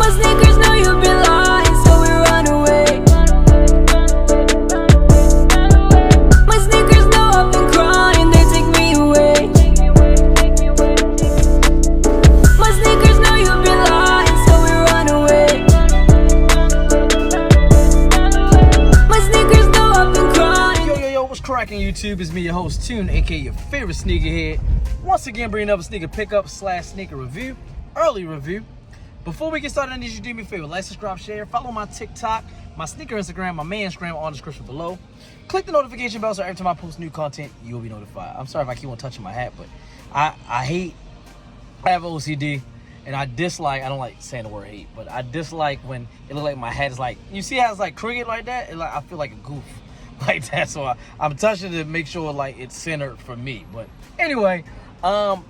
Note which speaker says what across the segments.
Speaker 1: My sneakers know you've been lying, so we run away. My sneakers know I've been crying, they take me away. My sneakers know you've been lying, so we run away. My sneakers know I've been crying.
Speaker 2: Yo, what's cracking YouTube? It's me, your host, Toon, aka your favorite sneakerhead. Once again, bringing up a sneaker pickup / sneaker review, early review. Before we get started, I need you to do me a favor. Like, subscribe, share, follow my TikTok, my sneaker Instagram, my man Instagram on the description below. Click the notification bell so every time I post new content, you'll be notified. I'm sorry if I keep on touching my hat, but I have OCD, and I don't like saying the word hate, but I dislike when it looks like my hat is like, you see how it's like crooked like that? I feel like a goof like that, so I'm touching it to make sure like it's centered for me. But anyway,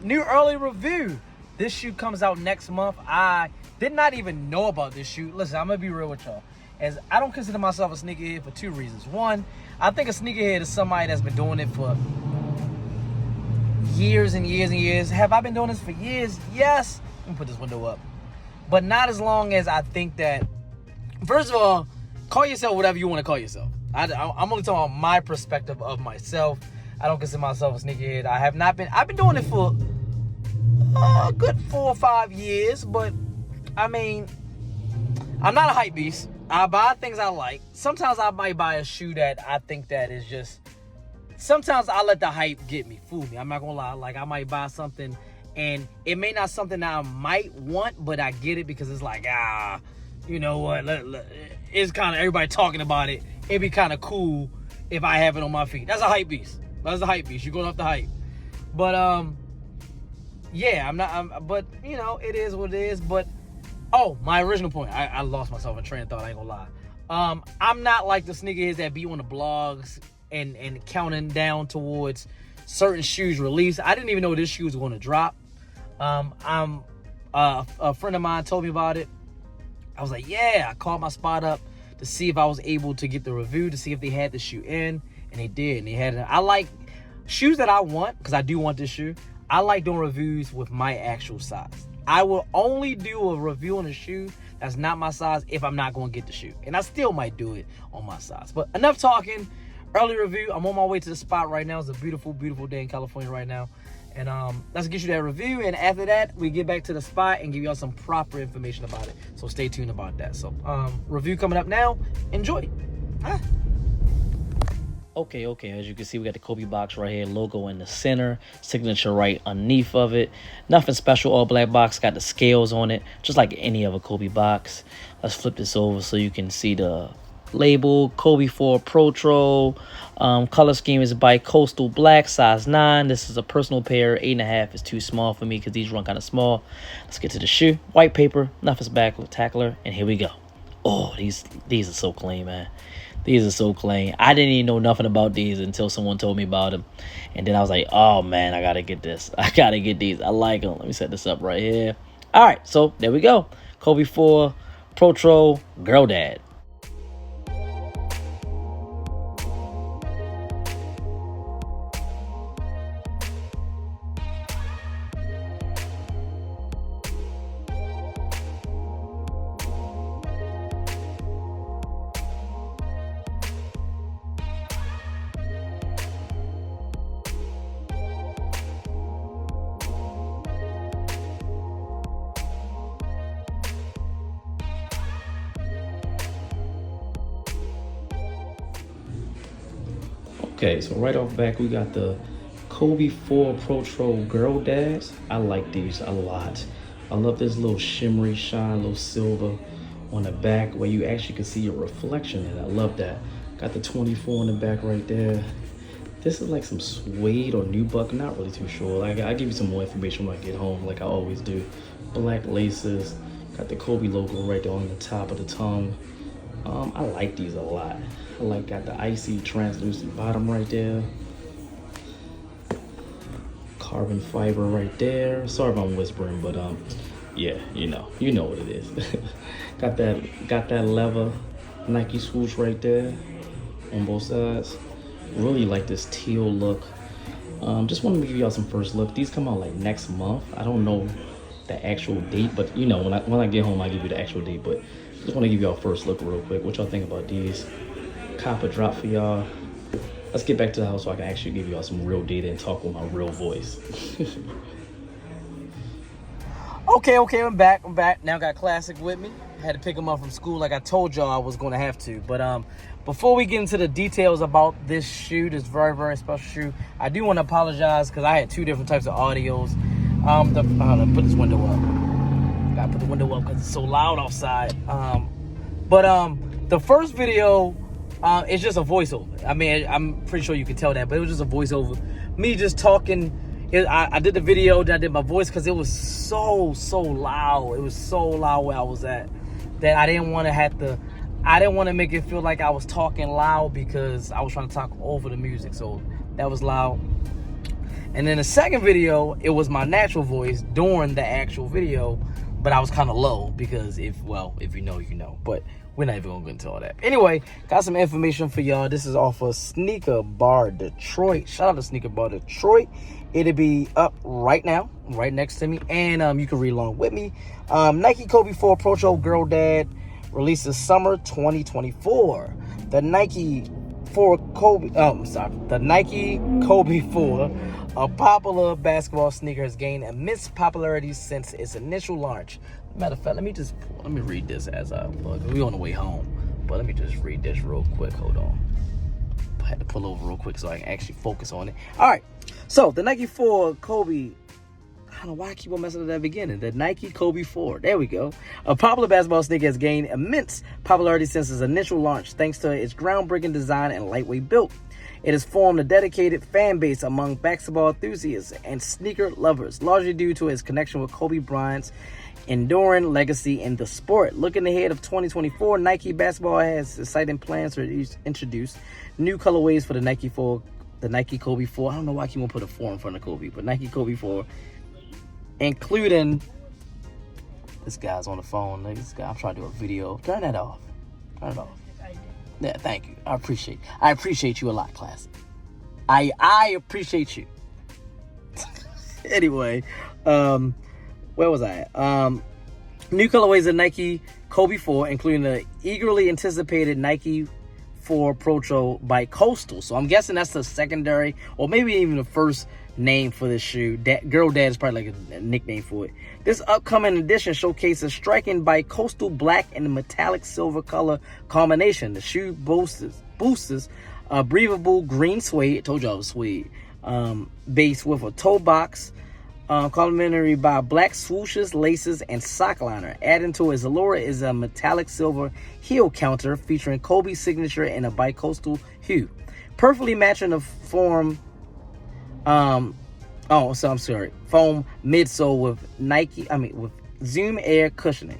Speaker 2: new early review. This shoe comes out next month. I did not even know about this shoe. Listen, I'm gonna be real with y'all. As I don't consider myself a sneakerhead for two reasons. One, I think a sneakerhead is somebody that's been doing it for years and years and years. Have I been doing this for years? Yes. Let me put this window up. But not as long as I think that. First of all, call yourself whatever you want to call yourself. I'm only talking about my perspective of myself. I don't consider myself a sneakerhead. I've been doing it for a good 4 or 5 years, but I mean, I'm not a hype beast. I buy things I like. Sometimes I might buy a shoe that I think that is just, sometimes I let the hype fool me. I'm not gonna lie. Like, I might buy something and it may not something that I might want, but I get it because it's like, you know what, it's kind of everybody talking about it. It'd be kind of cool if I have it on my feet. That's a hype beast. That's a hype beast. You're going off the hype. But yeah, but you know, it is what it is. But my original point, I lost myself in train of thought, I ain't gonna lie. I'm not like the sneakerheads that be on the blogs and counting down towards certain shoes release. I didn't even know this shoe was going to drop. A friend of mine told me about it. I was like, yeah. I called my spot up to see if I was able to get the review, to see if they had the shoe in, and they did. And they had it. I like shoes that I want, because I do want this shoe. I like doing reviews with my actual size. I will only do a review on a shoe that's not my size if I'm not going to get the shoe. And I still might do it on my size. But enough talking. Early review. I'm on my way to the spot right now. It's a beautiful, beautiful day in California right now. And let's get you that review. And after that, we get back to the spot and give y'all some proper information about it. So stay tuned about that. So review coming up now. Enjoy. Okay, as you can see, we got the Kobe box right here, logo in the center, signature right underneath of it. Nothing special, all black box, got the scales on it, just like any other Kobe box. Let's flip this over so you can see the label, Kobe 4 Protro. Color scheme is Bicoastal black, size 9. This is a personal pair. 8.5 is too small for me because these run kind of small. Let's get to the shoe. White paper, nothing's back with tackler, and here we go. Oh, these are so clean, man. These are so clean. I didn't even know nothing about these until someone told me about them. And then I was like, oh, man, I got to get this. I got to get these. I like them. Let me set this up right here. All right, so there we go. Kobe 4 Protro Girl Dad. Okay, so right off back, we got the Kobe 4 Protro Girl Dads. I like these a lot. I love this little shimmery shine, little silver on the back where you actually can see your reflection in it. I love that. Got the 24 on the back right there. This is like some suede or nubuck, not really too sure. I'll give you some more information when I get home, like I always do. Black laces. Got the Kobe logo right there on the top of the tongue. I like these a lot. Got the icy translucent bottom right there. Carbon fiber right there. Sorry if I'm whispering, but yeah, you know what it is. got that leather Nike swoosh right there on both sides. Really like this teal look. Just wanted to give y'all some first look. These come out like next month. I don't know
Speaker 3: the actual date, but you know, when I get home, I give you the actual date. But just want to give y'all a first look real quick. What y'all think about these? Cop a drop for y'all. Let's get back to the house so I can actually give y'all some real data and talk with my real voice.
Speaker 2: Okay, I'm back. Now got Classic with me. Had to pick him up from school like I told y'all I was going to have to. But before we get into the details about this shoe, this very, very special shoe, I do want to apologize because I had two different types of audios. Hold on, put this window up. Gotta put the window up because it's so loud outside. But the first video, it's just a voiceover. I mean, I'm pretty sure you can tell that, but it was just a voiceover. Me just talking. I did the video that I did my voice because it was so loud. It was so loud where I was at that I didn't want to make it feel like I was talking loud because I was trying to talk over the music. So that was loud. And then the second video, it was my natural voice during the actual video, but I was kind of low because if you know, you know. But we're not even gonna get into all that. Anyway, got some information for y'all. This is off of Sneaker Bar Detroit. Shout out to Sneaker Bar Detroit. It'll be up right now, right next to me, and you can read along with me. Nike Kobe 4 Protro Girl Dad releases summer 2024. The Nike Kobe 4, a popular basketball sneaker, has gained immense popularity since its initial launch. Matter of fact, let me read this as I look. We're on the way home, but let me just read this real quick. Hold on. I had to pull over real quick so I can actually focus on it. All right. So the Nike 4 Kobe, I don't know why I keep on messing up that beginning. The Nike Kobe 4. There we go. A popular basketball sneaker has gained immense popularity since its initial launch, thanks to its groundbreaking design and lightweight build. It has formed a dedicated fan base among basketball enthusiasts and sneaker lovers, largely due to its connection with Kobe Bryant's enduring legacy in the sport. Looking ahead of 2024, Nike Basketball has exciting plans to introduce new colorways for the Nike Kobe 4. I don't know why I keep on put a 4 in front of Kobe, but Nike Kobe 4, including this guy's on the phone. This guy, I'm trying to do a video. Turn that off. Turn it off. Yeah, thank you. I appreciate you a lot, Classic. I appreciate you. Anyway, where was I at? New colorways of Nike Kobe 4, including the eagerly anticipated Nike 4 Protro Bicoastal. So I'm guessing that's the secondary, or maybe even the first name for this shoe. Girl Dad is probably like a nickname for it. This upcoming edition showcases striking Bicoastal black and metallic silver color combination. The shoe boasts a breathable green suede. I told y'all it was suede. Base with a toe box. Complementary by black swooshes, laces, and sock liner. Adding to its allure is a metallic silver heel counter featuring Kobe's signature in a bicoastal hue, perfectly matching the foam midsole with Zoom Air cushioning.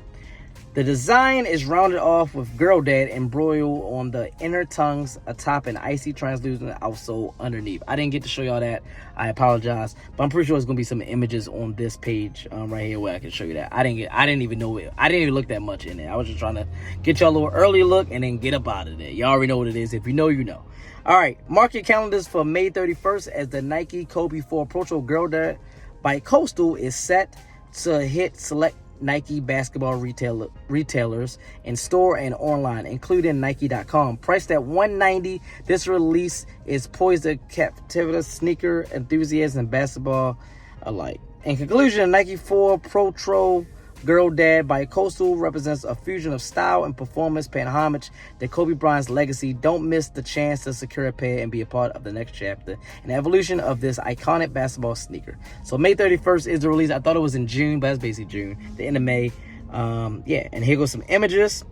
Speaker 2: The design is rounded off with Girl Dad embroidered on the inner tongues atop an icy translucent outsole underneath. I didn't get to show y'all that. I apologize, but I'm pretty sure there's gonna be some images on this page right here where I can show you that. I didn't even know it. I didn't even look that much in it. I was just trying to get y'all a little early look and then get up out of there. You already know what it is. If you know, you know. All right, mark your calendars for May 31st as the Nike Kobe 4 Protro Girl Dad Bicoastal is set to hit select Nike basketball retailers in store and online, including Nike.com. Priced at $190, this release is poised to captivate sneaker enthusiasts and basketball alike. In conclusion, Nike 4 Protro Girl Dad Bicoastal represents a fusion of style and performance, paying homage to Kobe Bryant's legacy. Don't miss the chance to secure a pair and be a part of the next chapter and evolution of this iconic basketball sneaker. So May 31st is the release. I thought it was in June, but that's basically June, the end of May. Yeah, and here goes some images.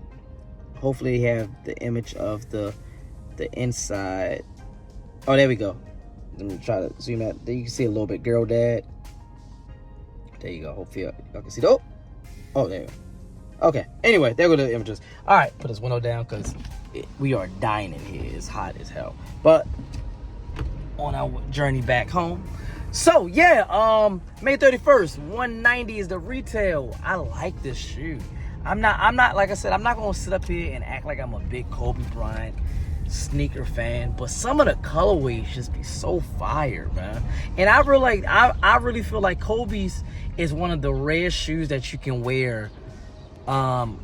Speaker 2: Hopefully you have the image of the inside. Oh, there we go. Let me try to zoom out. There you can see a little bit. Girl Dad. There you go. Hopefully y'all can see that. Oh, there. Okay. Anyway, there go the images. All right, put this window down because we are dying in here. It's hot as hell. But on our journey back home. So yeah, May 31st, $190 is the retail. I like this shoe. I'm not like I said, I'm not gonna sit up here and act like I'm a big Kobe Bryant sneaker fan, but some of the colorways just be so fire, man. And I really feel like Kobe's is one of the rare shoes that you can wear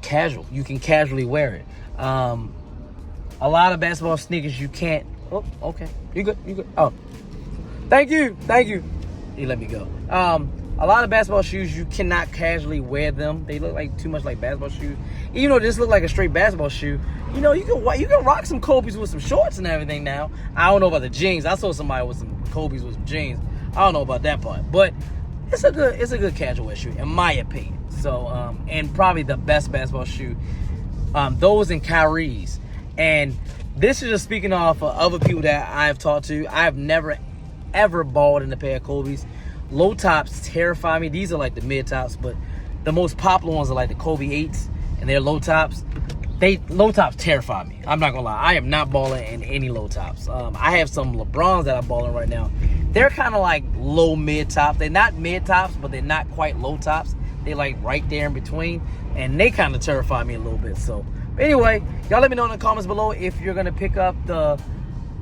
Speaker 2: casual. You can casually wear it. A lot of basketball sneakers you can't. Oh, okay. You good. Oh, thank you. He let me go. A lot of basketball shoes you cannot casually wear them. They look like too much like basketball shoes. Even though this look like a straight basketball shoe, you know, you can rock some Kobe's with some shorts and everything now. I don't know about the jeans. I saw somebody with some Kobe's with some jeans. I don't know about that part, but it's a good casual wear shoe in my opinion. So and probably the best basketball shoe. Those and Kyrie's. And this is just speaking off of other people that I've talked to. I've never ever balled in a pair of Kobe's. Low tops terrify me. These are like the mid tops, but the most popular ones are like the Kobe 8s, and they're low tops. Low tops terrify me. I'm not gonna lie. I am not balling in any low tops. I have some LeBrons that I'm balling right now. They're kind of like low mid tops. They're not mid tops, but they're not quite low tops. They're like right there in between, and they kind of terrify me a little bit. So anyway, y'all let me know in the comments below if you're gonna pick up the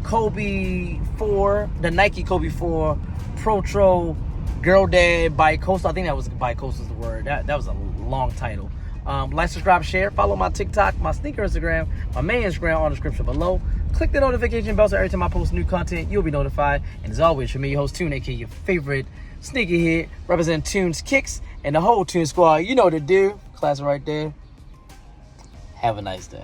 Speaker 2: Kobe 4, the Nike Kobe 4 Protro Girl Dad Bicoastal. I think that was Bicoastal is the word. That was a long title. Like, subscribe, share, follow my TikTok, my sneaker Instagram, my main Instagram on the description below. Click the notification bell so every time I post new content, you'll be notified. And as always, for me, your host Tune, aka your favorite sneakerhead, representing Tune's Kicks and the whole Tune Squad. You know what to do. Class right there. Have a nice day.